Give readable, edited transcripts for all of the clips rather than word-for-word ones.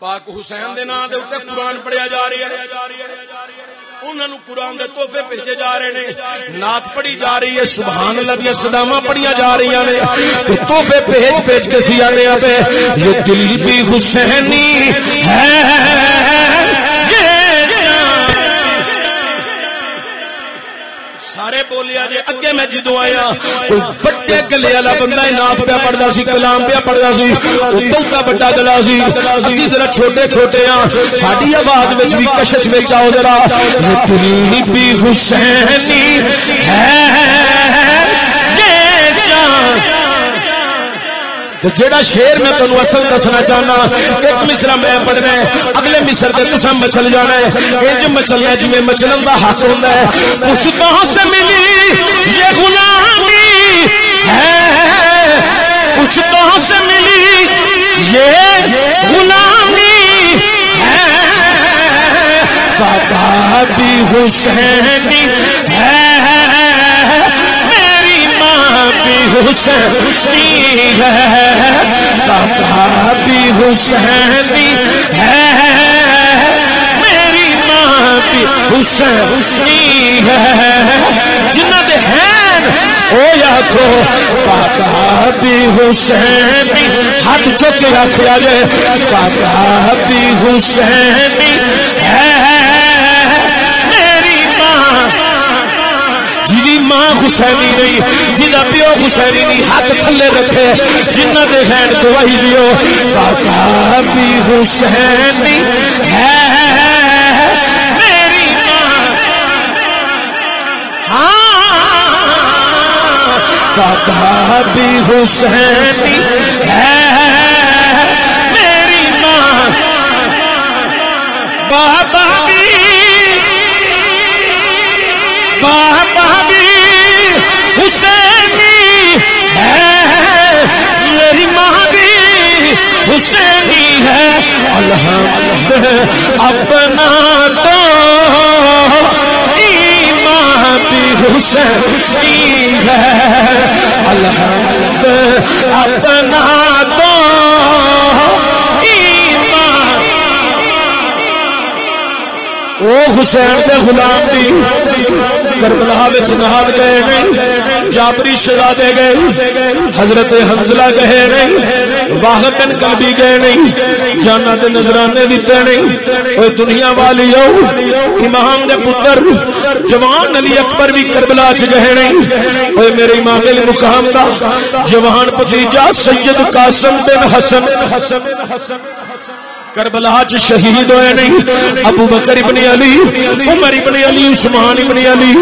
پاک حسین دے نام دے اوتے قرآن پڑھیا جا رہا ہے، انہاں نو قرآن دے تحفے بھیجے جا رہے نے، نعت پڑھی جا رہی ہے، سبحان اللہ دی صداواں پڑھیاں جا رہی ہیں، تو تحفے بھیج کے سیانے پہ یہ دل بھی حسینی ہے، سارے بولیا جے اگے میں جدوں آیا کوئی وڈے گلے والا بندہ نعت پہ پڑھدا سی، کلام پہ پڑھدا سی، او بہتا بڑا گلا سی، اسی ذرا چھوٹے چھوٹے ہاں، ساڈی آواز وچ بھی کشش وچ آؤ ذرا، یہ دل بھی حسینی ہے تو جیڑا شعر میں تانوں اصل دسنا چاہنا، ایک مصرع میں پڑھنا ہے، اگلے مصرع تے تساں مچل جانا ہے، انج مچلنا جویں مچلن دا حق ہوندا ہے، پشتوں سے ملی یہ غلامی ہے، پشتوں سے ملی یہ غلامی ہے، بابا بھی حسینی ہے، حسینی ہے، بابا بھی حسینی ہے، میری ماں بھی حسینی ہے، جنہ دے ہیں او یا تو بابا بھی حسینی، ہاتھ چک کے رکھیا جائے، بابا بھی حسینی ہے، ماں حسینی نہیں، جنہ پیو حسینی نہیں، ہاتھ تھلے رکھے، جنہ دے خیر گواہی دیو، بابا بھی حسینی ہے، میری ماں، ہاں بابا بھی حسینی ہے، میری ماں، بابا بھی حسینی ہے، میری ماں بھی حسینی ہے، الحمد اپنا تو ایمان بھی حسینی ہے، الحمد اپنا تو ایمان، او حسین دے غلام دی کربلا وچ نال گئے نہیں، جابری شہزادے گئے، حضرت حنظلہ گئے نہیں، واحد بن کلبی گئے نہیں، جانا دے نظرانے دیتے نہیں، اوے دنیا والی او امام دے پتر جوان علی اکبر بھی کربلا چ گئے نہیں، اوے میرے امام علی مقام دا جوان بھتیجا سید قاسم بن حسن کربلا چ شہید ہوئے نہیں، ابو بکر ابن علی، عمر ابن علی، عثمان ابن علی،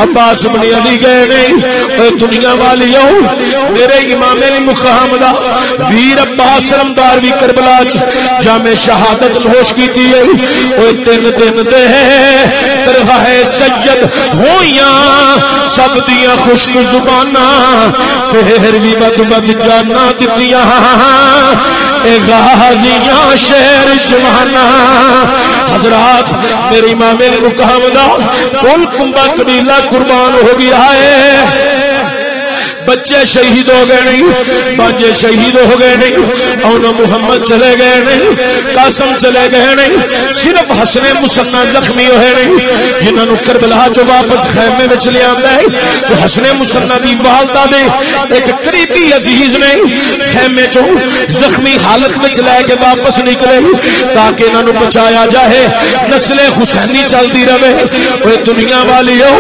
عباس ابن علی گئے نہیں، اے دنیا والیو میرے امام علی مقام دا ویر عباس علمدار بھی کربلا چ جام شہادت نوش کیتی ہے، اے تین دن دے درگاہ سید ہویاں سب دیاں خشک زباناں، پھر بھی بد جانا دتیاں، اے غازیاں شیر جوانا، حضرات میری امام علی مقام دا کل کنبہ قبیلہ قربان ہو گیا ہے، بچے شہید ہو گئے نہیں، باجے شہید ہو گئے نہیں، اونا محمد چلے گئے نہیں، قاسم چلے گئے نہیں، صرف حسن مثنی زخمی ہوئے نہیں، جنہاں نو کربلا جو واپس خیمے میں چلے آتا ہے، تو حسن مثنی دی والدہ دے ایک قریبی عزیز نے خیمے جو زخمی حالت میں چلے کے واپس نکلے تاکہ انہاں نو بچایا جائے، نسل حسینی چل دی رہے، وہ دنیا والی ہو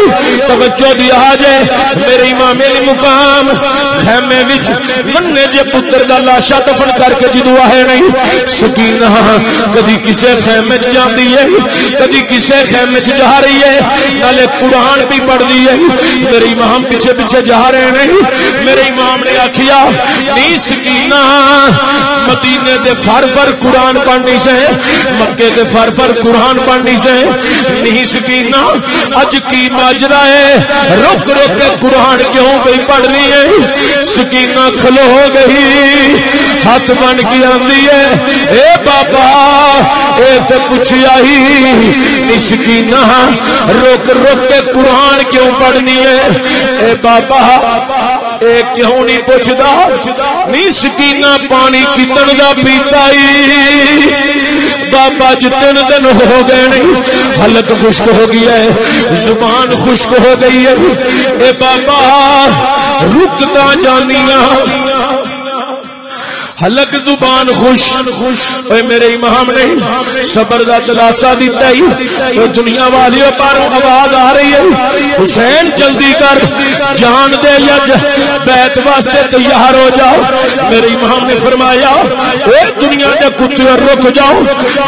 توجہ دیا جائے، میرے امام علی مقام خیمے وچ ننے جے پتر دا لاشا دفن کر کے جدو آئے نہیں، سکینہ کدی کسے خیمے چ جاندی ہے، کدی کسے خیمے چ جا رہی ہے، نالے قرآن بھی پڑھ دی ہے، میرے امام پیچھے پیچھے جا رہے نہیں، میرے امام نے آکھیا نہیں سکینہ مدینے دے فر فر قرآن پڑھنی سے، مکے دے فر فر قرآن پڑھنی سے، نہیں سکینہ اج کی ماجرا ہے، رک رک کے قرآن کیوں بھی پڑھ رہی ہے، سکینہ کھلو گئی، ہاتھ بن کے آندی ہے اے بابا اے تے پوچھیا ہی مسکینہ روک روک کے قرآن کیوں پڑھنی ہے اے بابا اے کیوں نہیں پوچھدا مسکینہ پانی کتن دا پیتا ہی بابا جتن دن ہو گئے نہیں حلق خشک ہو گیا ہے زبان خشک ہو گئی ہے اے بابا رکتا جانیاں حلق زبان خوش اے میرے امام نے صبر دا دلاسا دیتا ہی تو دنیا والیوں پر آواز آ رہی ہے حسین جلدی کر جان دے یا بیت واسطے تیار ہو جاؤ میرے امام نے فرمایا اے دنیا دے کتے رک جاؤ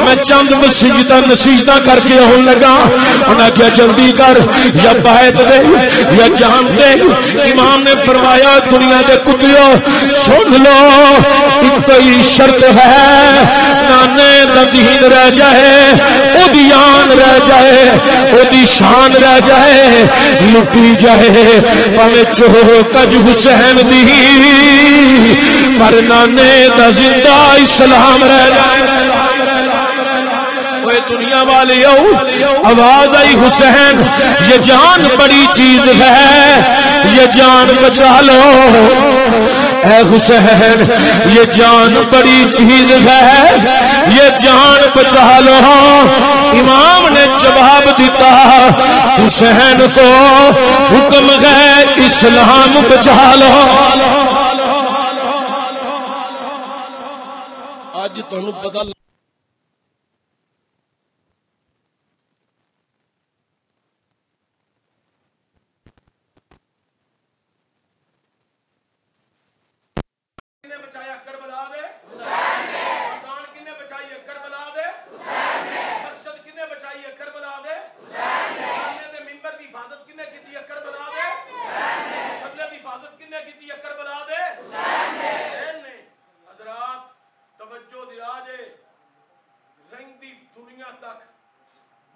میں چند مسجدہ نصیحتاں کر کے ہون لگا انہاں کیا جلدی کر یا بیت دے یا جان دے امام نے فرمایا دنیا دے کتیوں سن لو کوئی شرط ہے نانے دا دین رہ جائے او دی آن رہ جائے او دی شان رہ جائے لٹی جائے پاوے چوکج حسین دی پر نانے دا زندہ اسلام رہ جائے اوے دنیا والے آواز آئی حسین یہ جان بڑی چیز ہے یہ جان بچا لو اے حسین یہ جان بڑی چیز ہے یہ جان بچا لو امام نے جواب دیتا حسین کو حکم ہے اسلام بچا لو آج تانوں پتہ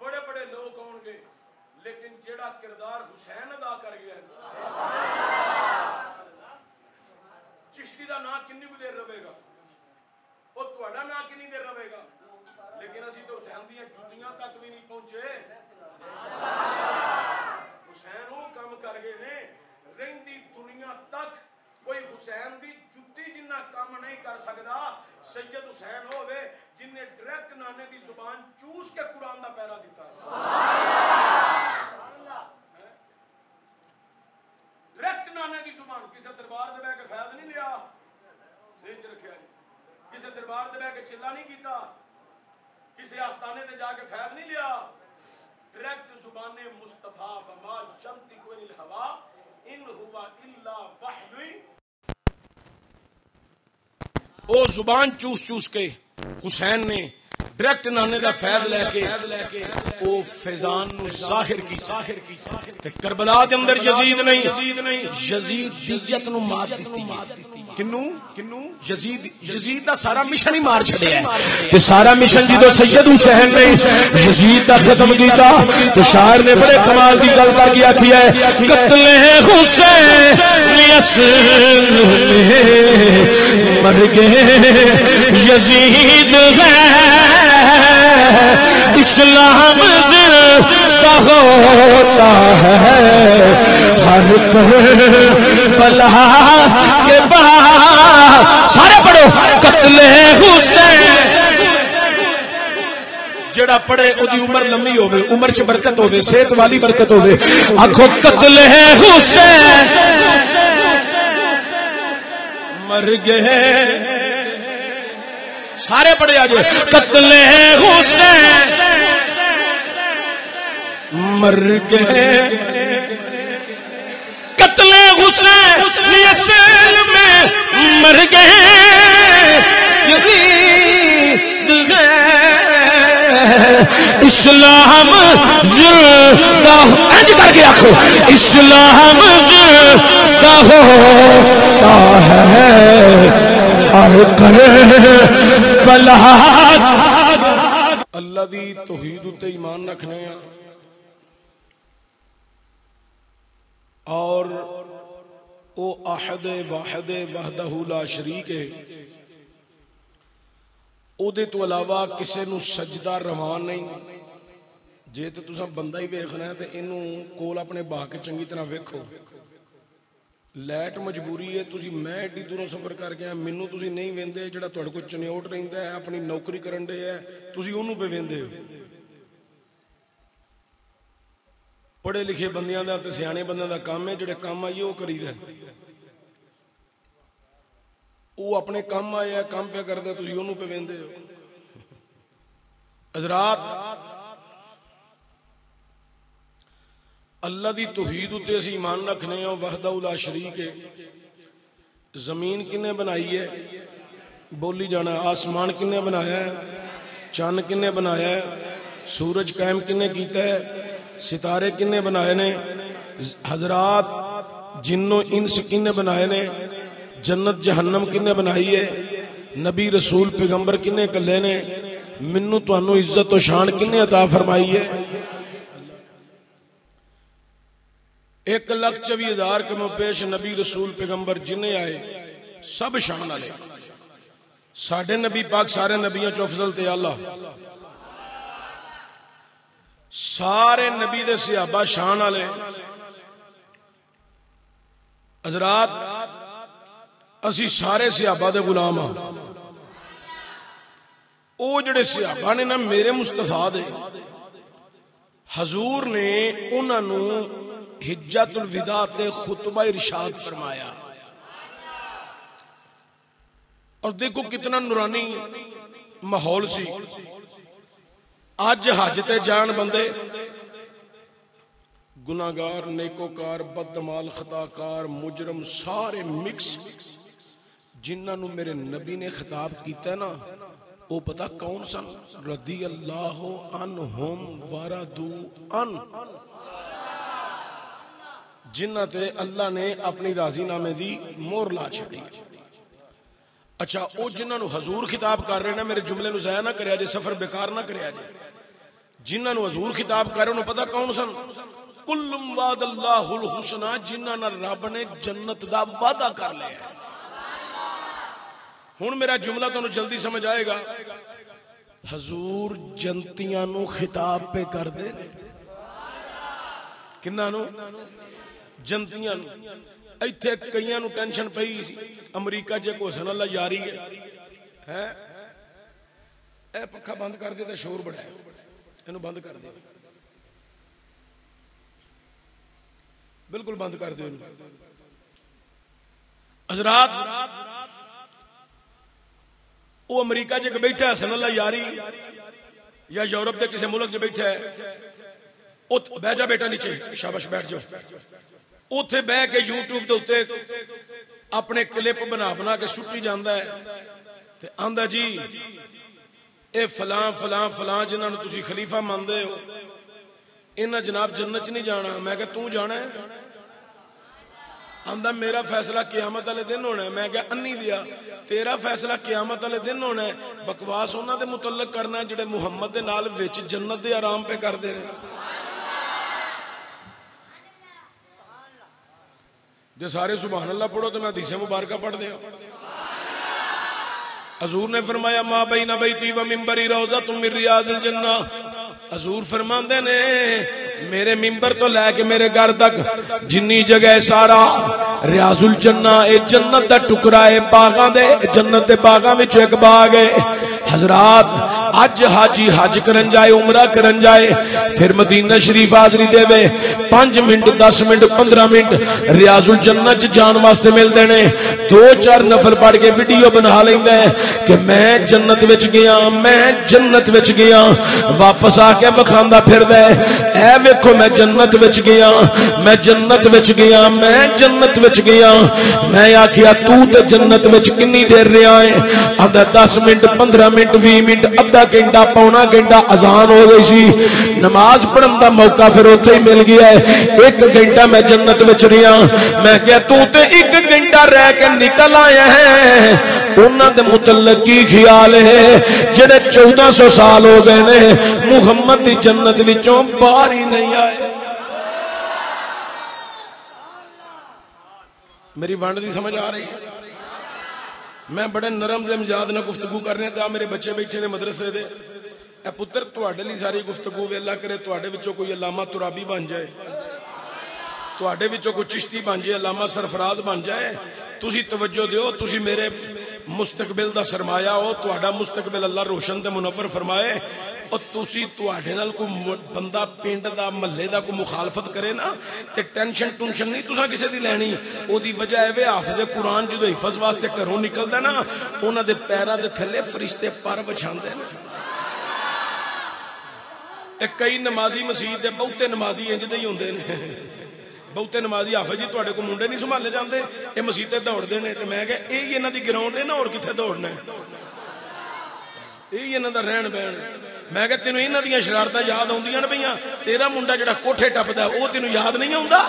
بڑے بڑے لوگ ہوں گے لیکن جڑا کردار حسین ادا کر گیا چشتی دا نام کنی کو دیر رہے گا وہ تہاڈا نام کنی دیر رہے گا لیکن اسی تو حسین دیاں جتیاں تک بھی نہیں پہنچے حسین وہ کام کر گئے نے رہندی دنیا تک کوئی حسین دی جتی جنہ کام نہیں کر سکتا سید حسین ہوئے جن نے ڈائریکٹ نانے دی زبان چوس کے قرآن دا پیرا دیتا ڈائریکٹ نانے دی زبان کسی دربار دے بیٹھ کے فیض نہیں لیا ذہن چ رکھیا جی کسی دربار دے بیٹھ کے چلا نہیں کیتا کسی آستانے تے جا کے فیض نہیں لیا ڈائریکٹ زبان مصطفیٰ وما ينطق عن الهوى ان هو الا وحی او زبان چوس چوس کے حسین نے ڈائریکٹ نانے دا فیض لے کے او فیضان نو ظاہر کی تے کربلا دے اندر یزید نہیں یزید دیت نو مار دتی کنو یزید دا سارا مشن ہی مار چھڑیا ہے تے سارا مشن جدو سید حسین نے یزید دا ختم کیتا تے شاعر نے بڑے کمال دی گل کر کے آکھی ہے قتل حسین اصل میں مر گئے یزید ہے اسلام زندہ ہوتا ہے ہر کربلا کے بعد سارے پڑھو قتل حسین جڑا پڑھے او دی عمر لمبی ہوے عمر چ برکت ہوے صحت والی برکت ہوے آکھو قتل حسین مر گئے سارے پڑھے آج قتل حسین مر گئے قتل حسین اصل میں مر گئے یزید اسلام زندہ انج کر کے آکھو اسلام زندہ ہوتا ہے ہر کربلا اللہ دی توحید تے ایمان رکھنے اور او احد واحد وحدہ لا شریک ہے ਉਹਦੇ ਤੋਂ ਇਲਾਵਾ ਕਿਸੇ ਨੂੰ ਸਜਦਾ ਰਵਾ ਨਹੀਂ। ਜੇ ਤੇ ਤੁਸੀਂ ਬੰਦਾ ਹੀ ਵੇਖਣਾ ਤੇ ਇਹਨੂੰ ਕੋਲ ਆਪਣੇ ਬਾ ਕੇ ਚੰਗੀ ਤਰ੍ਹਾਂ ਵੇਖੋ। ਲਾਈਟ ਮਜਬੂਰੀ ਹੈ, ਤੁਸੀਂ ਮੈਂ ਐਡੀ ਦੂਰੋਂ ਸਫ਼ਰ ਕਰ ਗਿਆ, ਮੈਨੂੰ ਤੁਸੀਂ ਨਹੀਂ ਵੇਂਦੇ। ਜਿਹੜਾ ਤੁਹਾਡੇ ਕੋਲ ਚਨਿਓਟ ਰਹਿੰਦਾ ਹੈ, ਆਪਣੀ ਨੌਕਰੀ ਕਰਨ ਦੇ ਹੈ, ਤੁਸੀਂ ਉਹਨੂੰ ਪੇ ਵੇਂਦੇ ਹੋ। ਪੜ੍ਹੇ ਲਿਖੇ ਬੰਦਿਆਂ ਦਾ ਤੇ ਸਿਆਣੇ ਬੰਦਿਆਂ ਦਾ ਕੰਮ ਹੈ, ਜਿਹੜੇ ਕੰਮ ਆਈਏ ਉਹ ਕਰੀਦਾ। ਉਹ ਆਪਣੇ ਕੰਮ ਆਇਆ, ਕੰਮ ਪਿਆ ਕਰਦਾ, ਤੁਸੀਂ ਉਹਨੂੰ ਪੇ ਵੇਂਦੇ ਹੋ। ਹਜ਼ਰਾਤ, اللہ دی توحید اتے اسی ایمان رکھنے ہیں، وحدہ لا شریک ہے۔ زمین کنے بنائی ہے؟ بولی جانا۔ آسمان کنے بنایا ہے؟ چاند کنے بنایا ہے؟ سورج قائم کنے کیتا ہے؟ ستارے کنے بنائے نے؟ حضرات، جن و انس کنے بنائے نے؟ جنت جہنم کنے بنائی ہے؟ نبی رسول پیغمبر کنے کلے نے؟ منو توانو عزت و شان کنے عطا فرمائی ہے؟ 1,24,000 کم پیش نبی رسول پیغمبر جنہیں آئے سب شان والے۔ ساڈے نبی پاک سارے نبیوں چ افضل تے اللہ، سارے نبی دے صحابہ شان والے۔ حضرات، اسی سارے صحابہ دے غلام ہاں۔ او جڑے صحابہ نے نا میرے مصطفیٰ دے، حضور نے انہاں نو حجت الوداع تے خطبہ ارشاد فرمایا۔ اور دیکھو کتنا نورانی ماحول سی۔ آج حج تے جان بندے گناہگار، نیکوکار، بدعمال، خطاکار، مجرم، سارے مکس، جنہاں نو میرے نبی نے خطاب کیتا ہے نا، وہ پتہ کون سن؟ رضی اللہ عنہم ورضوا عنہ، جنہ تے اللہ نے اپنی راضی نامے دی مور لا چھڑی۔ اچھا، او جنہ نو حضور خطاب کر رہے نا، میرے جملے نو ضائع نہ کریا جے، سفر بیکار نہ کریا جے۔ جنہ نو حضور خطاب کر رہے انہوں پتہ کون سن؟ کل وعد اللہ الحسنہ، جنہ نہ رب نے جنت دا وعدہ کر لیا ہے۔ ہن میرا جملہ تو جلدی سمجھ آئے گا۔ حضور جنتیاں نو خطاب پہ کر دے، کنہ نو؟ جنتیاں نو۔ ایتھے کئیاں نو ٹینشن پئی امریکہ جے کو حسن اللہ یاری ہے، اے پکھا بند کر دے تے شور بڑا ہے، انہوں بند کر دے، بالکل بند کر دے انہوں۔ حضرات، وہ امریکہ جے بیٹھا ہے حسن اللہ یاری، یا یورپ دے کسی ملک جے بیٹھا ہے، بہ جا بیٹا نیچے، شاباش بیٹھ جاؤ، اوتھے بہ کے یوٹیوب دے اوتے اپنے کلپ بنا کے سٹی جاندا ہے تے آندا جی اے فلاں فلاں فلاں جنہاں نوں تسی خلیفہ ماندے ہو، انہاں جناب جنت چ نہیں جانا۔ میں کہ تو جانا ہے؟ آندا میرا فیصلہ قیامت والے دن ہونا ہے۔ میں کہ انی دیا، تیرا فیصلہ قیامت والے دن ہونا ہے؟ بکواس انہاں دے متعلق کرنا ہے جڑے محمد دے نال وچ جنت دے آرام پہ کر دے رہے۔ جو سارے سبحان اللہ پڑھو تو میں حدیث مبارکہ پڑھ دیا۔ حضور نے فرمایا ما بین بیتی و منبری روضۃ من ریاض الجنہ۔ حضور فرماندے نے میرے منبر تو لے کے میرے گھر تک جنی جگہ سارا ریاض الجنہ، اے جنت دا ٹکڑا ہے، باغاں دے، جنت دے باغاں وچ ایک باغ ہے۔ حضرات، اج حاجی حج کرن جائے، عمرہ کرن جائے، پھر مدینہ شریف حاضری دے وے، 5 منٹ 10 منٹ 15 منٹ ریاض الجنہ چ جان واسطے مل دینے، 2-4 نفل پڑھ کے ویڈیو بنا لیندا ہے کہ میں جنت وچ گیا، میں جنت وچ گیا، واپس آ کے بکھاندا پھردا ہے، اے ویکھو میں جنت وچ گیا، میں جنت وچ گیا، میں جنت وچ گیا۔ میں آکھیا تو تے جنت وچ کنی دیر رہیا ہے؟ آندا 10 منٹ 15 منٹ 20 منٹ، ادھا گھنٹہ پونا گھنٹہ، اذان ہو گئی سی، نماز پڑھن دا موقع پھر اوتھے ہی مل گیا ہے، 1 گھنٹہ میں جنت وچ رہیا۔ میں کہیا تو تے 1 گھنٹہ رہ کے نکل آیا ہے، انہاں دے متعلق کی خیال ہے جڑے 1400 سال ہو گئے نے محمد دی جنت وچوں باہر ہی نہیں آئے۔ میری ونڈ دی سمجھ آ رہی ہے؟ میں بڑے نرم دے مزاج نہ گفتگو کرنے تے میرے بچے بیٹھے نے مدرسے دے اے پتر تواڈے لئی ساری گفتگو وے اللہ کرے تواڈے وچوں کوئی علامہ ترابی بن جائے تواڈے وچوں کوئی چشتی بن جائے علامہ سرفراز بن جائے تسی توجہ دیو تسی میرے مستقبل دا سرمایہ ہو تواڈا مستقبل اللہ روشن تے منور فرمائے اور تسی تواڈے نال کوئی بندہ پنڈ دا محلے دا کوئی مخالفت کرے نا تے ٹینشن نہیں تساں کسے دی لینی او دی وجہ ہے حافظ قرآن جدو حفظ واسطے گھروں نکلدا نا انہاں دے پیراں دے تھلے فرشتے پر بچھاندے نے کئی نمازی مسجد دے بہتے نمازی انج دے ہی ہوندے نے بہتے نمازی حافظ جی تواڈے کو منڈے نہیں سنبھالے جاندے اے مسجد تے دوڑدے نے تے میں کہ اے ہی انہاں دی گراؤنڈ ہے نا اور کتھے دوڑنا ہے یہی انہاں دا رہن بہن میں کہ تینوں انہاں دیاں شرارتاں یاد آوندیاں نے پیاں تیرا منڈا جڑا کوٹھے ٹپدا ہے او تینوں یاد نہیں آوندا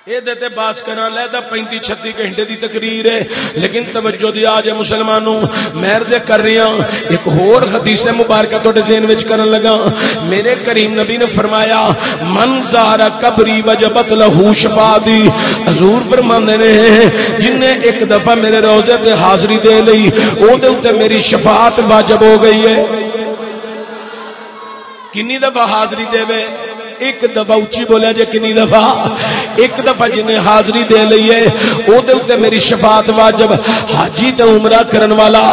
اے دیتے باس کرنا لیدہ 35-36 گھنٹے دی تقریر ہے لیکن توجہ دیا جے مسلمانوں میں عرض کر رہی ہوں ایک اور حدیث مبارکہ توڑے ذہن وچ کرن لگا میرے کریم نبی نے فرمایا من زار قبری وجبت لہو شفاعتی حضور فرماندے نے جن نے ایک دفعہ میرے روزے تے حاضری دے لئی او دے اوتے میری شفاعت واجب ہو گئی ہے کنی دفعہ حاضری دے وے ایک دفعہ اچھی بولیا جے کنی دفعہ ایک دفعہ جنہیں حاضری دے لئیے او دے اتے میری شفاعت واجب حاجی تے عمرہ کرن والا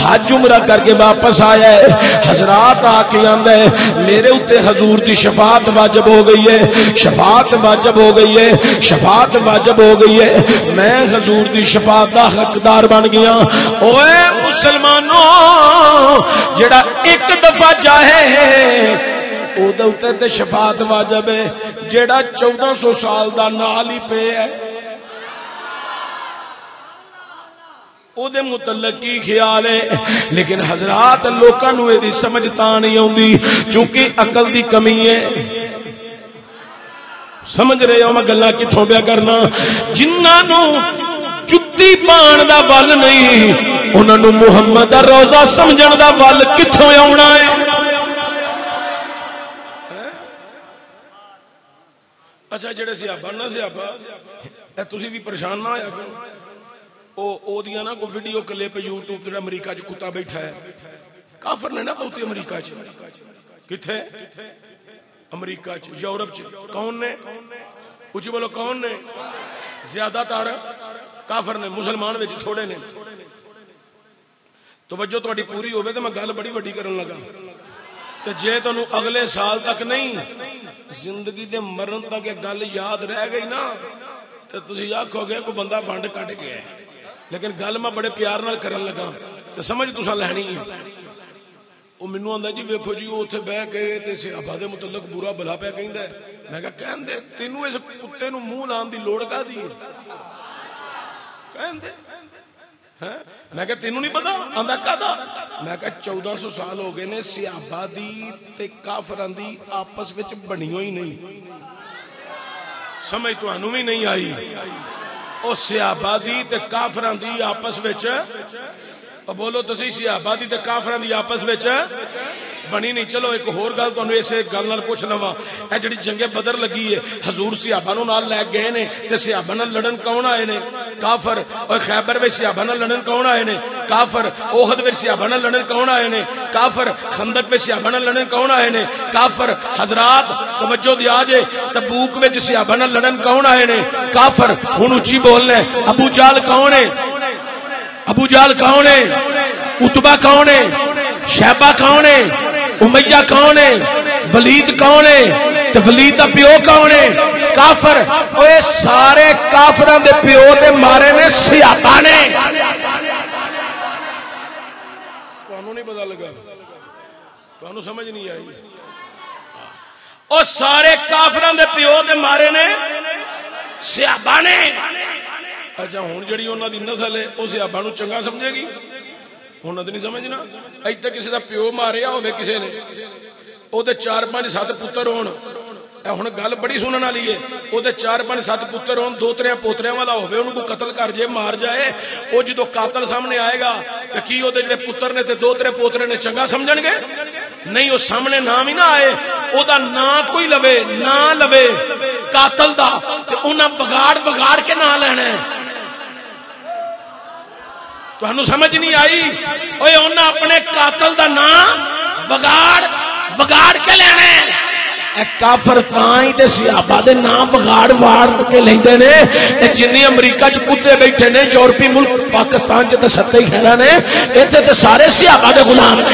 حج عمرہ کر کے واپس آیا ہے حضرات آکے آندے میرے اتے حضور دی شفاعت واجب ہو گئی ہے شفاعت واجب ہو گئی ہے شفاعت واجب ہو گئی ہے میں حضور دی شفاعت دا حقدار بن گیا اوے مسلمانوں جڑا ایک دفعہ جاہے او دے اوتے تے شفاعت واجب ہے جیڑا 1400 سال دا نال ہی پہ ہے او دے متعلق کی خیال ہے لیکن حضرات لوکاں نوں ایدی سمجھ تاں نہیں ہوندی چونکہ عقل دی کمی ہے سمجھ رہے ہو میں گلاں کتھوں پیا کرنا جنہاں نوں جُتی پان دا ول نہیں انہاں نوں محمد دا روزہ سمجھن دا ول کتھوں آونا ہے اچھا جڑے سیابا نہ سیابا اے تسی بھی پریشان نہ ہویا کرو او دیاں نا کوئی ویڈیو کلپ یوٹیوب تے امریکہ چ کتا بیٹھا ہے کافر نے نا بہت امریکہ چ کتھے امریکہ چ یورپ چ کون نے اچھی بولو کون نے زیادہ تر کافر نے مسلمان وچ تھوڑے نے توجہ تہاڈی پوری ہوے تے میں گل بڑی وڈی کرن لگا تے جے تانوں اگلے سال تک نہیں زندگی دے مرن تک یہ گل یاد رہ گئی نا تے تسی آکھو گے کوئی بندہ ونڈ کٹ گیا ہے لیکن گل میں بڑے پیار نال کرن لگا تے سمجھ تساں لہنی ہے او مینوں آندا جی ویکھو جی اوتھے بیٹھ کے تے صحابہ دے متعلق برا بھلا پیا کہندا ہے میں کہا کہندے تینوں اس کتے نوں منہ لان دی لوڑ کادی ہے کہندے میں کہا تینوں نہیں پتا آندا کادا میں کہا 1400 سال ہو گئے نے صحابہ دی تے کافران دی آپس وچ بنی ہوئی نہیں سمجھ تانوں بھی نہیں آئی او صحابہ دی تے کافران دی آپس وچ بولو تسی صحابہ دی تے کافران دی آپس وچ بنی نہیں چلو ایک اور گل تانوں اسے گل نال پوچھ لواں اے جڑی جنگ بدر لگی ہے حضور صحابہ نوں نال لے گئے نے تے صحابہ نال لڑن کون آئے نے کافر اور خیبر وچ صحابہ نال لڑن کون آئے نے کافر احد وچ صحابہ نال لڑن کون آئے نے کافر خندق وچ صحابہ نال لڑن کون آئے نے کافر حضرات توجہ دیا جے تبوک وچ صحابہ نال لڑن کون آئے نے کافر ہن اونچی بولنا ہے ابو جہل کون ہے ابو جہل کون ہے عتبہ کون ہے شیبہ کون ہے امیہ کون ہے ولید کون ہے تے ولید دا پیو کون ہے کافر اوے سارے کافران دے پیو دے مارے نے صحابہ نے تانوں نہیں پتہ لگا تانوں سمجھ نہیں آئی او سارے کافران دے پیو دے مارے نے صحابہ نے اچھا ہن جڑی انہاں دی نسل ہے او صحابہ نوں چنگا سمجھے گی ہن تے نہیں سمجھنا ایتھے کسی دا پیو ماریا ہوے کسے نے او دے 4-5-7 پتر ہون اے ہن گل بڑی سنن والی ہے او دے 4-5-7 پتر ہون 2-3 پوتریاں والا ہوے اونوں کو قتل کر جے مار جائے او جدوں قاتل سامنے آئے گا تے کی او دے جڑے پتر نے تے 2-3 پوترے نے چنگا سمجھن گے نہیں او سامنے نام ہی نہ آئے او دا نام کوئی لوے نہ لوے قاتل دا تے انہاں بگاڑ کے نہ لینا ہے تانوں سمجھ نہیں آئی؟ اوے انہاں اپنے قاتل دا نام وگاڑ کے لینا ہے. اے کافر تائیں تے صحابہ دے نام وگاڑ کے لیندے نے. اے جنی امریکہ چ کتے بیٹھے نے، یورپی ملک پاکستان چ تے ستے ہی خیرہ نے، ایتھے تے سارے صحابہ دے غلام نے.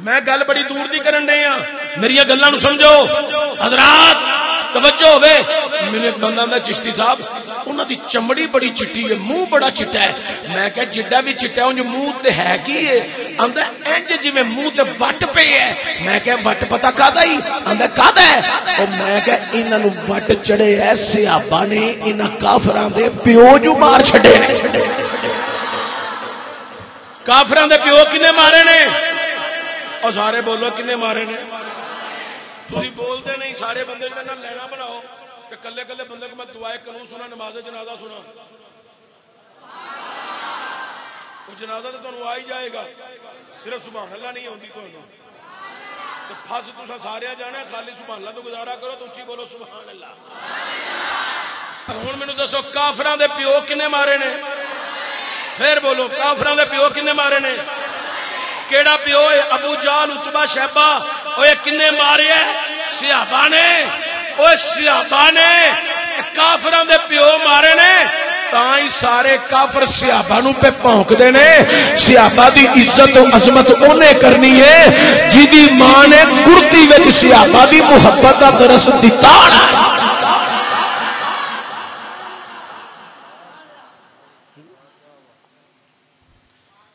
میں گل بڑی دور دی کرن دے ہاں، میری گلاں نو سمجھو حضرات، توجہ ہوئے. میرے ایک بندہ دا چشتی صاحب، انہاں دی چمڑی بڑی چٹی ہے، منہ بڑا چٹا ہے. میں کہا جڈا بھی چٹا ہے انج منہ تے ہے کی ہے؟ آندا انج جویں منہ تے وٹ پے ہے. میں کہا وٹ پتہ کادا ہی؟ آندا کادا ہے؟ او میں کہا انہاں نو وٹ چڑے ہے صحابہ نے انہاں کافراں دے پیو جو مار چھڈے نے. کافراں دے پیو کنے مارے نے؟ اور سارے بولو کنے مارے نے؟ تسی بولتے نہیں. سارے بندے جڑے نہ لینا بناؤ کہ کلے کلے بندے کو میں دعائے قانون سنا، نماز جنازہ سنا. وہ جنازہ تو تمہیں آ ہی جائے گا، صرف سبحان اللہ نہیں ہوندی تمہیں. تو پھس تسا سارے جانا خالی سبحان اللہ تو گزارا کرو تو اچھی بولو سبحان اللہ. ہن مینوں دسو کافراں دے پیو کنے مارے نے؟ پھر بولو کافراں دے پیو کنے مارے نے؟ کیڑا پیو ہے؟ ابو جہل، عتبہ، شیبہ. اوے کنے مارے ہے؟ صحابہ نے. اوے صحابہ نے کافراں دے پیو مارے نے. تائیں سارے کافر صحابہ نو پہ پونک دے نے. صحابہ دی عزت و عظمت اونے کرنی ہے جی دی ماں نے کرتی وچ صحابہ دی محبت دا درس دتا.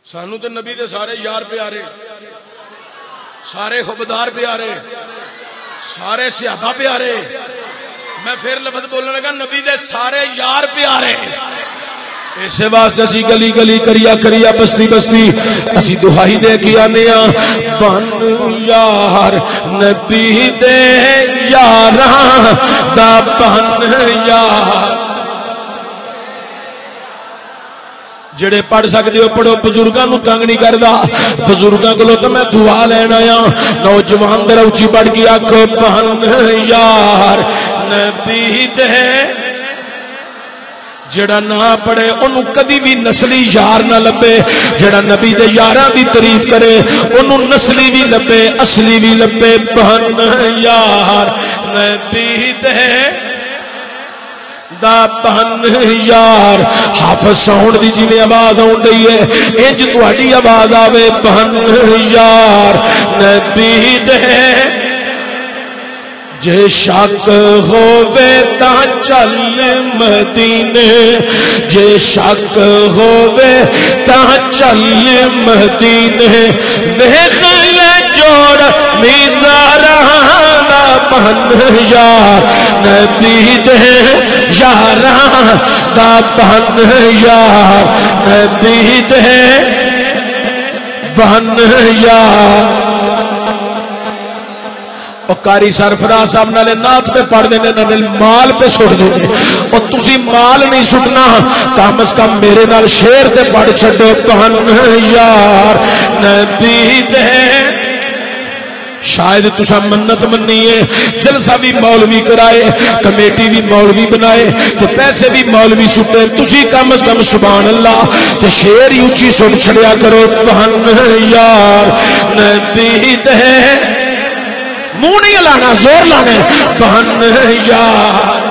سانو تے نبی دے سارے یار پیارے، سارے خبدار پیارے، سارے صحابہ پیارے. میں پھر لفظ بولنے لگا نبی دے سارے یار پیارے. اسے واسطے اسی گلی گلی کریا بستی بستی اسی دہائی دے کے آنے بن یار نبی دے یاراں دا بن یار. جڑے پڑھ سکتے ہو پڑھو، بزرگاں نو تنگ نہیں کردا. بزرگاں کولوں تے میں دعا لینا آیا. نوجوان ذرا اونچی پڑھ کے آکھو بن یار نبی دے. جڑا نہ پڑھے انہوں کدی بھی نسلی یار نہ لبے. جڑا نبی دے یاراں دی تعریف کرے انہوں نسلی بھی لبے اصلی بھی لبے. بن یار نبی دے دا بن یار. حافظ ساؤنڈ دی جی میں آواز آن رہی ہے انج تہاڈی آواز آوے بن یار نبی دے. جے شک ہووے تاں چل مدینے، جے شک ہووے تاں چل مدینے. ویکھ لے جوڑ میزاراں دا بن یار نبی دے یاراں دا بن یار نبی دے بن یار. قاری سرفراز صاحب نالے نات پہ پڑھ دینے نالے مال پہ سٹ دینے. اور تسی مال نہیں سٹنا، کم از کم میرے نال شیر تے پڑھ چھڑو بن یار نبی دے. شاید تسا منت منیے جلسہ بھی مولوی کرائے، کمیٹی بھی مولوی بنائے، تو پیسے بھی مولوی سٹے. تسی کم از کم سبحان اللہ تے شیر ہی اونچی سن چھڑیا کرو بن یار نبی دے. منہ نہیں لانا، زور لانا بن یار.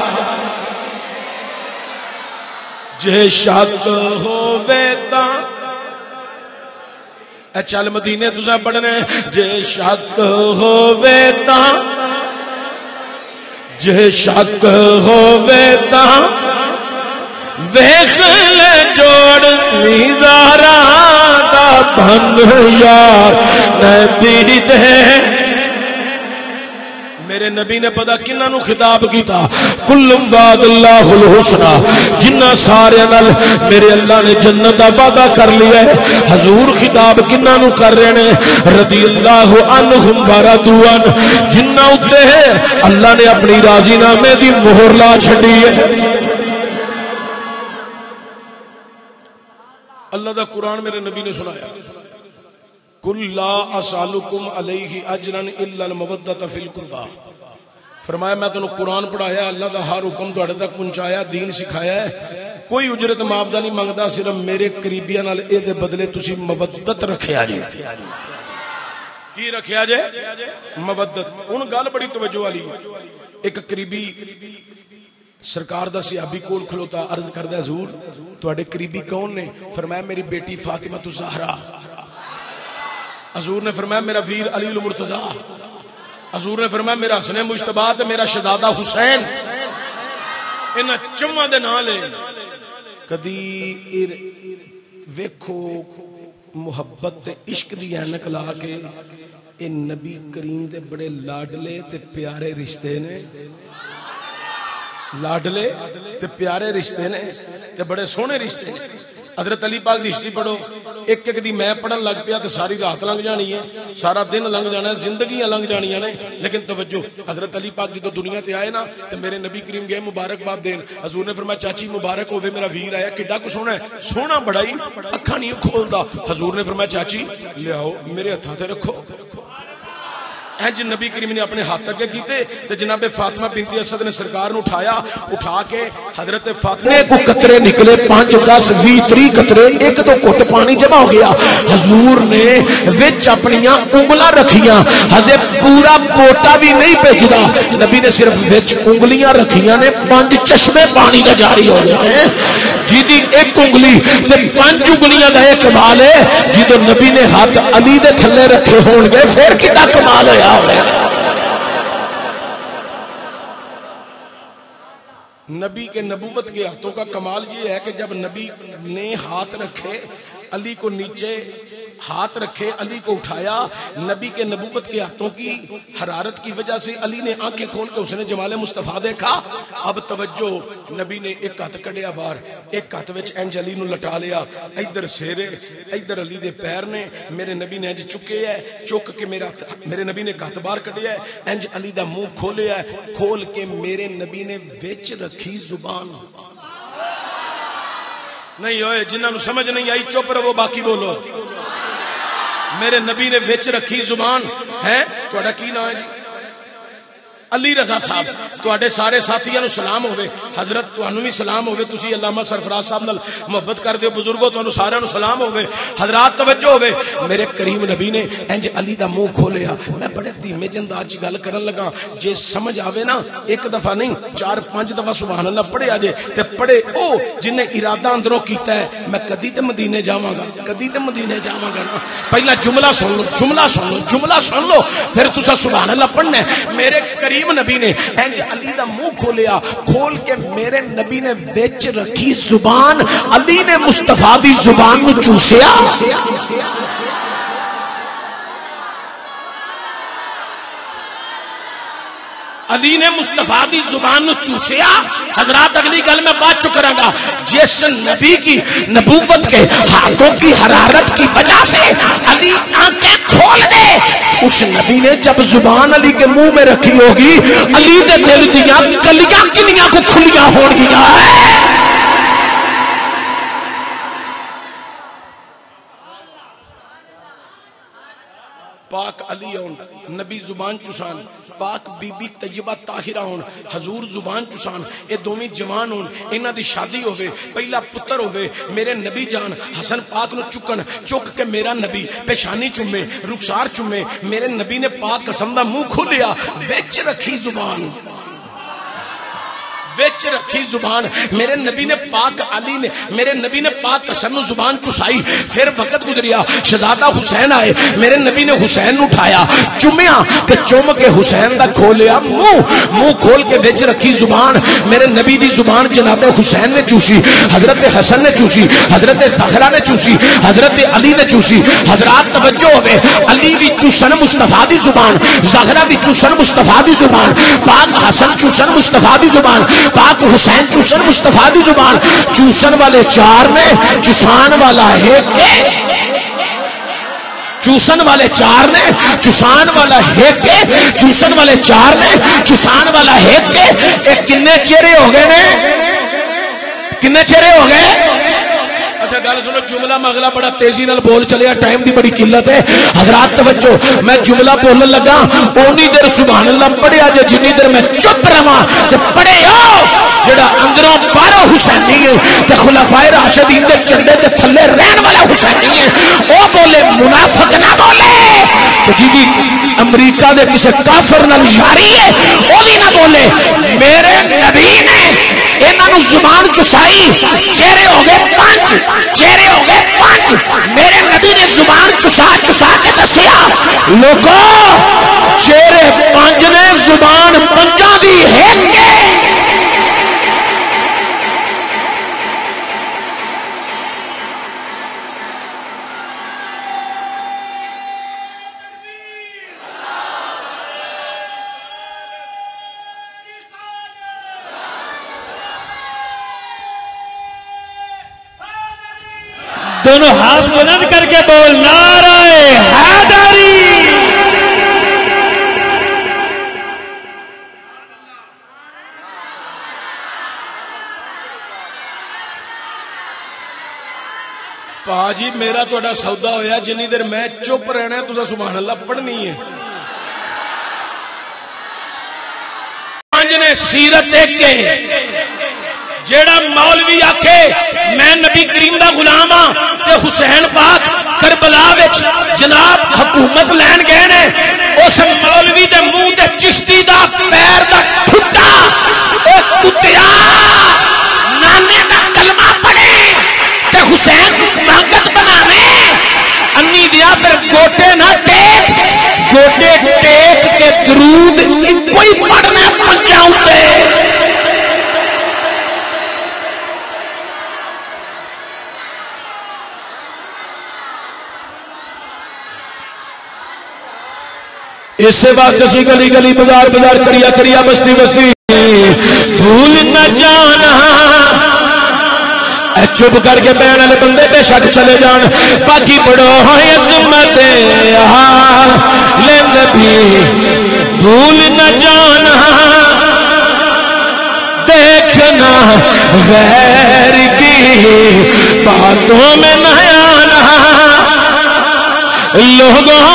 جے شک ہووے تاں چل مدینے تساں پڑھنے. جے شک ہووے تاں، جے شک ہووے تاں ویکھ لے جوڑ میزاراں دا بن یار نبی دے. میرے نبی نے پتا کنہ نو خطاب کیتا کلم وعد اللہ الحسنہ. جنہ سارے نال میرے اللہ نے جنت دا وعدہ کر لیا ہے. حضور خطاب کنہ نو کر رہے نے رضی اللہ عنہم ورضوا عنہ. جنہ اتے اللہ نے اپنی راضی نامے دی مہر لا چھڑی ہے. اللہ دا قرآن میرے نبی نے سنایا قُلْ لَا أَسْأَلُكُمْ عَلَيْهِ أَجْرًا إِلَّا الْمَوَدَّةَ فِي الْقُرْبَى. فرمایا میں تنہوں قرآن پڑھایا، اللہ دا ہر حکم تہاڈے تک پہنچایا، دین سکھایا ہے، کوئی اجرت معاوضہ نہیں منگدا، صرف میرے قریبیاں نال اے دے بدلے تسی مودت رکھیا جی۔ کی رکھیا جے؟ مودت۔ ہن گل بڑی توجہ والی، ایک قریبی سرکار دا صحابی کول کھلوتا، عرض کردا حضور تواڈے قریبی کون نے؟ فرمایا میری بیٹی فاطمہ الزہرا۔ حضور نے فرمایا میرا ویر علی المرتضیٰ۔ حضور نے فرمایا میرا حسن مجتبیٰ تے میرا شہزادہ حسین۔ انہاں چواں دے نال لے کدی ویکھو محبت تے عشق دی اینک لا کے اے نبی کریم دے بڑے لاڈلے تے پیارے رشتے نے، لاڈلے تے پیارے رشتے نے تے بڑے سونے رشتے نے۔ حضرت علی پاک دی ہسٹری پڑھو، ایک ایک دی میں پڑھن لگ پیا تے ساری رات لنگ جانی ہے، سارا دن لنگ جانا ہے، زندگیاں لنگ جانیاں نے۔ لیکن توجہ، حضرت علی پاک جدو دنیا تے آئے نا تے میرے نبی کریم گئے مبارکباد دین، حضور نے فرمایا چاچی مبارک ہوے میرا ویر آیا، کڈا کو سونا ہے، سونا بڑا ہی، اکھاں نہیں کھولدا۔ حضور نے فرمایا چاچی لیاؤ میرے ہتھاں تے رکھو۔ اینج نبی کریم نے اپنے ہاتھ اگے کیتے تے جناب فاطمہ بنت اسد نے سرکار نو اٹھایا، اٹھا کے حضرت فاطمہ کو قطرے نکلے 5 10 20 30 قطرے، ایک دو گھٹ پانی جمع ہو گیا۔ حضور نے وچ اپنیاں انگلاں رکھیاں، حضرت پورا پوٹا بھی نہیں بھیجدا، نبی نے صرف وچ انگلیاں رکھیاں نے، 5 چشمے پانی دا جاری ہو گئے ہیں۔ جیدی ایک انگلی تے 5 انگلیاں دا ایک کمال ہے، جدو نبی نے ہاتھ علی دے تھلے رکھے ہون گے پھر کتنا کمال ہویا ہوئے۔ نبی کے نبوت کے ہاتھوں کا کمال یہ ہے کہ جب نبی نے ہاتھ رکھے علی کو نیچے، ہاتھ رکھے علی کو اٹھایا، نبی کے نبوت کے ہاتھوں کی حرارت کی وجہ سے علی نے آنکھیں کھول کے اس نے جمال مصطفیٰ دیکھا۔ اب توجہ، نبی نے ایک ہاتھ کڑیا باہر، ایک ہاتھ وچ انج علی نو لٹا لیا، ادھر سیرے ادھر علی دے پیر نے، میرے نبی نے انج چکے ہے، چک کے میرے نبی نے ہاتھ باہر کڈیا ہے، انج علی دا منہ کھولیا ہے، کھول کے میرے نبی نے وچ رکھی زبان۔ نہیں ہوئے جنہاں نو سمجھ نہیں آئی چپ رہو، باقی بولو۔ میرے نبی نے وچ رکھی زبان ہے۔ تہاڈا کی نام ہے جی؟ علی رضا صاحب۔ تواڈے سارے ساتھیاں نو سلام ہوے، حضرت تانوں بھی سلام ہوے، تسی علامہ سرفراز صاحب نال محبت کردے ہو، بزرگوں تانوں سارے نو سلام ہوے۔ حضرات توجہ ہوے، میرے کریم نبی نے انج علی دا منہ کھولیا، میں بڑے دھیمے انداز گل کرن لگا، جے سمجھ آوے نا ایک دفعہ نہیں 4 5 دفعہ سبحان اللہ پڑھے آجے تے پڑھے او جن نے ارادہ اندروں کیتا ہے میں کدی تے مدینے جاواں گا، کدی تے مدینے جاواں گا نا۔ پہلا جملہ سن لو، جملہ سن لو، جملہ سن لو، پھر تسا سبحان اللہ پڑھنا ہے۔ میرے کریم نبی نے انج علی دا منہ کھولیا، کھول کے میرے نبی نے وچ رکھی زبان، علی نے مصطفیٰ دی زبان نو چوسیا۔ علی نے مصطفیٰ دی زبان نو چوسیا۔ حضرات اگلی گل میں بات چ کراں گا، جس نبی کی نبوت کے ہاتھوں کی حرارت کی وجہ سے علی آنکھیں کھول دے، اس نبی نے جب زبان علی کے منہ میں رکھی ہوگی، علی دے دل دیاں کلیاں کنیاں کو کھلیاں ہون گیا ہے۔ پاک علی ہون، نبی زبان چسان، پاک بی بی طیبہ طاہرہ ہون، حضور زبان چسان، اے دومی جوان ہون، انہاں دی شادی ہوئے، پہلا پتر ہوئے، میرے نبی جان حسن پاک نو چکن، چک کے میرا نبی پیشانی چومے، رخسار چومے، میرے نبی نے پاک قسم دا منہ کھولیا، وچ رکھی زبان، وچ رکھی زبان، میرے نبی نے پاک علی نے، میرے نبی نے پاک قسم نو زبان چسائی۔ پھر وقت گزریا، شہزادہ حسین آئے، میرے نبی نے حسین نو اٹھایا، چومیا تے چوم کے حسین دا کھولیا منہ کھول کے وچ رکھی زبان، میرے نبی دی زبان جناب حسین نے چوسی، حضرت حسن نے چوسی، حضرت زہرا نے چوسی، حضرت علی نے چوسی۔ حضرات توجہ ہوئے، علی بھی چوسن مصطفیٰ دی زبان، زہرا بھی چوسن مصطفیٰ دی زبان، پاک حسن چوسن مصطفیٰ دی زبان، پاک حسین چوسن مصطفیٰ دی زبان۔ چوسن والے 4 نے، چسان والا ایک کے، چوسن والے 4 نے، چسان والا ایک کے، چوسن والے 4 نے، چسان والا ایک کے۔ ایک کنے چہرے ہو گئے نے، کنے چہرے ہو گئے؟ اچھا گل سنو، جملہ مغلا بڑا تیزی نال بول چلیا، ٹائم دی بڑی قلت ہے۔ حضرات توجہ، میں جملہ بولن لگا اونی دیر سبحان اللہ پڑھیا جے جنی دیر میں چپ رہا تے پڑھے جڑا اندروں باہر حسینی ہے تے راشدین دے جھنڈے دے تھلے رہن والا حسینی ہے او بولے منافق نہ بولے تو جی امریکہ دے کسے کافر نال یاری ہے او بھی نہ بولے میرے نبی نے انہاں نو زبان چسائی چہرے ہو گئے 5 میرے نبی نے زبان چسا کے دسیا لوگو چہرے 5 نے زبان 5 دی ہے کہ دونوں ہاتھ بلند کر کے بول نعرہ حیدری پاجی میرا توڑا سودا ہویا جنی دیر میں چپ رہنا ہے تو سبحان اللہ پڑھنی ہے نے سیرت دیکھ کے جیڑا مولوی آکھے میں نبی کریم دا غلام ہاں تے حسین پاک کربلا وچ جناب حکومت لین گئے نے اس مولوی دے منہ تے چشتی دا پیر دا ٹھٹا او کتیا نانے دا کلمہ پڑھے تے حسین طاقت بناوے انی دیا پھر گوٹے نہ ٹیک گوٹے ٹیک کے درود کوئی پڑھنا پنجاؤں تے اسے واسطے سی گلی گلی بازار بازار کریا کریا بستی بستی بھول نہ جانا چپ کر کے بہن والے بندے بے شک چلے جان باقی پڑھو عظمت لیند بھی بھول نہ جانا دیکھنا غیر کی باتوں میں نہ آنا لوگوں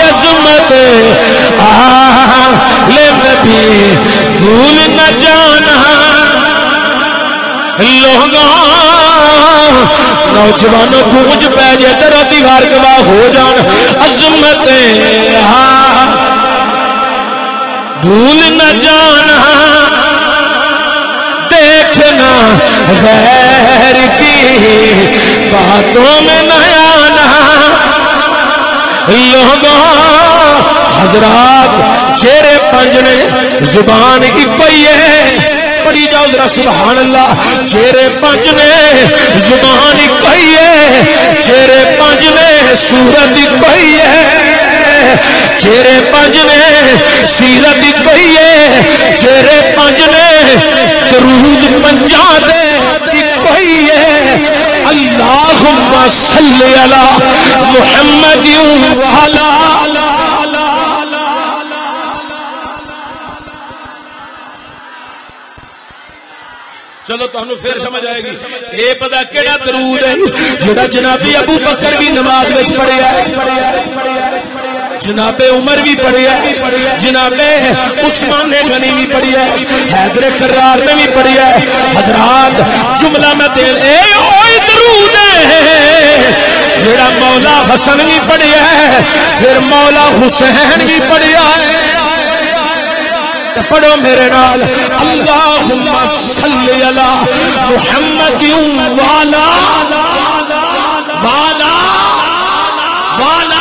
عظمت لیند بھی بھول نہ جانا لوگوں نوجوانوں گونج پہ جائے تیرا دیوار گواہ ہو جان عظمت بھول نہ جانا دیکھنا غیر کی باتوں میں نہ آنا لوگوں حضرات چہرے 5 نے زبان ایک ہی ہے پڑھی جاؤ ذرا سبحان اللہ چہرے 5 نے زبان ایک ہی ہے چہرے 5 نے صورت ایک ہی ہے چہرے 5 نے سیرت ایک ہی ہے چہرے 5 نے درود 50 دے ایک ہی ہے اللہم صلی علی محمد وعلی چلو تمہیں پھر سمجھ آئے گی یہ پتا کیڑا درود ہے جڑا جنابی ابو بکر بھی نماز وچ پڑھیا ہے جناب عمر بھی پڑھیا ہے جناب عثمان غنی بھی پڑھیا ہے حیدر کرار نے بھی پڑھیا ہے حضرات جملہ میں دے اے اوئی درود ہے جڑا مولا حسن بھی پڑھیا ہے پھر مولا حسین بھی پڑھیا ہے پڑھو میرے نال اللہم صلی علی محمد والا والا والا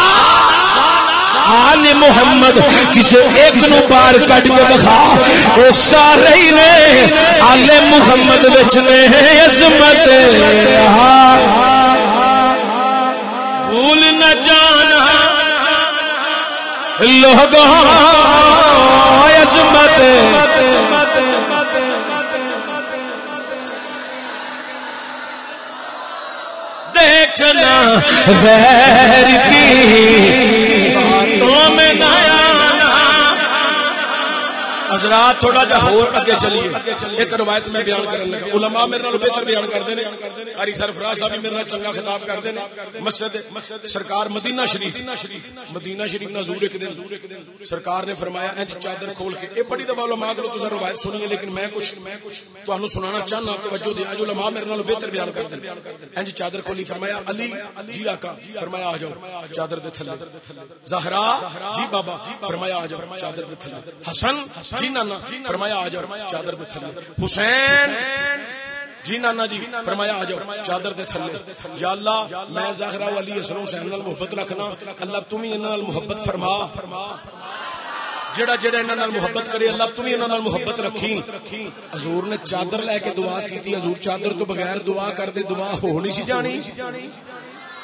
آل محمد کسی ایک نو بار کٹ کے دکھا اے سارے ہی نے آل محمد وچ نے عظمت بھول نہ جانا لوگوں عظمت دیکھنا غیر کی باتوں میں نہ آنا حضرات تھوڑا جا ہور اگے چلیے. ایک روایت میں بیان کرن لگا. علماء میرے نال بہتر بیان کردے نے. قاری سرفراز صاحب میرے نال چنگا خطاب کردے نے. مسجد سرکار مدینہ شریف نہ حضور ایک دن سرکار نے فرمایا انج چادر کھول کے. اے بڑی دفعہ علماء کو تو روایت سنی ہے لیکن میں کچھ تانوں سنانا چاہنا. توجہ دیا جو علماء میرے نال بہتر بیان کردے نے. انج چادر کھولی فرمایا علی جی آقا فرمایا آ جاؤ چادر دے تھلے. زہرا جی بابا فرمایا آ جاؤ چادر دے تھلے. حسن جی نانا فرمایا آ جاؤ چادر دے تھلے. حسین جی نانا جی فرمایا آ جاؤ چادر دے تھلے. یا اللہ میں زہرا و علی حسن حسین نال محبت رکھنا. اللہ تم ہی انہاں نال محبت فرما. جڑا انہاں نال محبت کرے اللہ تم ہی انہاں نال محبت رکھی. حضور نے چادر لے کے دعا کی. حضور چادر تو بغیر دعا کر دے دعا ہو نہیں سی جانی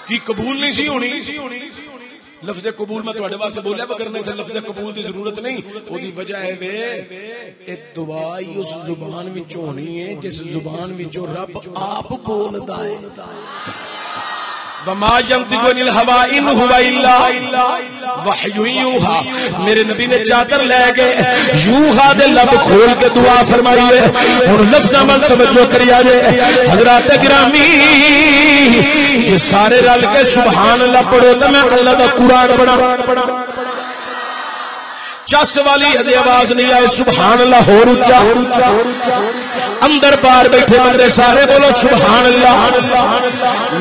کی قبول نہیں سی ہونی. لفظ قبول میں تواڈے واسطے بولیا مگر نہیں لفظ قبول دی ضرورت نہیں. او دی وجہ ہے وے اے دعا ہی اس زبان وچوں ہونی ہے جس زبان وچوں رب آپ بولدا ہے. وما ينطق عن الهوى ان هو الا وحي يوحى. میرے نبی نے چادر لے کے یوحا دے لب کھول کے دعا فرمائی ہے. ہن لفظاں ول توجہ کریا جے حضرات گرامی. کہ سارے رل کے سبحان اللہ پڑھو تے میں اللہ دا قرآن پڑھا. چس والی ہدی آواز نہیں آئے سبحان اللہ ہو اونچا. اندر باہر بیٹھے بندے سارے بولو سبحان اللہ.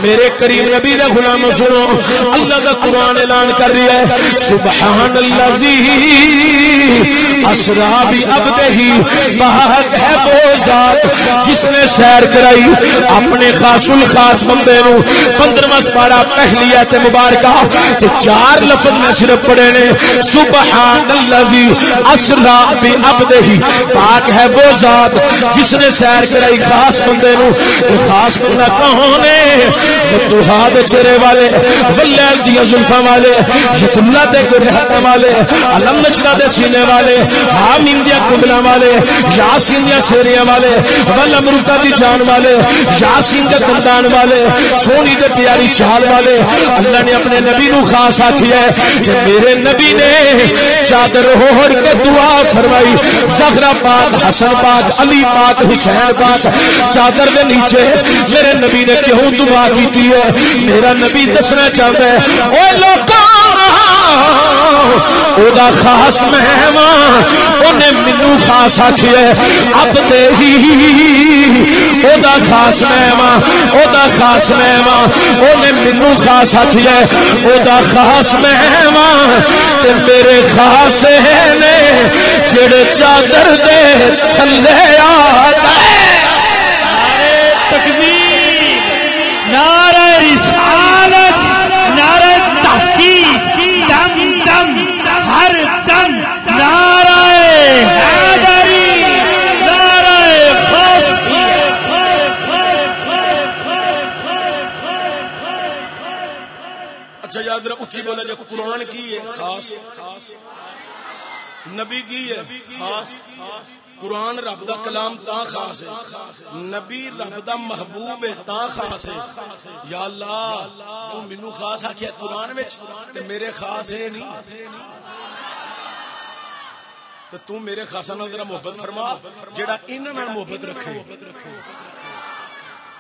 میرے کریم نبی دا غلام سنو اللہ دا قرآن اعلان کر رہی ہے سبحان الذی اسری بعبدہ. پاک ہے وہ ذات جس نے سیر کرائی اپنے خاص الخاص بندے نو. 15واں سپارہ پہلی ایت مبارکہ تے 4 لفظ میں صرف پڑھے نے سبحان الذی اسری بعبدہ. پاک ہے وہ ذات جس نے سیر کرائی خاص بندے نو. خاص بندہ کون ہے؟ فتوحا دے چہرے والے واللیل دی زلفاں والے یت اللہ دے گرہتاں والے علم نشرہ دے سینے والے حامیم دیا قبلہ والے یاسین دیا سیریاں والے والامرکہ دی جان والے یاسین دے دندان والے سونی دے پیاری چال والے. اللہ نے اپنے نبی نو خاص آکھی ہے کہ میرے نبی نے چادر اوڑھ کے دعا فرمائی. زہرا پاک حسن پاک علی پاک حسین پاک چادر دے نیچے میرے نبی نے کیوں دعا کی ہے. میرا نبی دسنا چاہتا ہے اے لوکاں او دا خاص مہمان اونے مینوں خاص آکھی ہے اب دے ہی او دا خاص مہمان او دا خاص مہمان اونے مینوں خاص آکھی ہے او دا خاص مہمان تے میرے خاص نے جڑے چادر دے تھلے آ گئے. تکبیر نعرہ رسالت نعرہ تحقیق دم دم ہر دم نعرہ حیدری نعرہ خاصیت. اچھا یاد رکھ اچھی بولا جو قرآن کی ہے خاص نبی کی ہے خاص. قرآن رب دا کلام تا خاص ہے. نبی رب دا محبوب ہے تا خاص ہے. یا اللہ تو مینوں خاص آکھیا قرآن وچ تے میرے خاص ہے نہیں تے تو میرے خاصاں نال ذرا محبت فرما جیڑا انہاں نال محبت رکھے.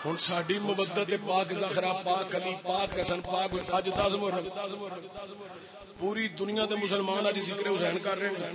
ہن ساڈی مودت پاک زہرا پاک علی پاک حسن پاک اج 10 محرم پوری دنیا دے مسلمان اج ذکر حسین کر رہے ہیں.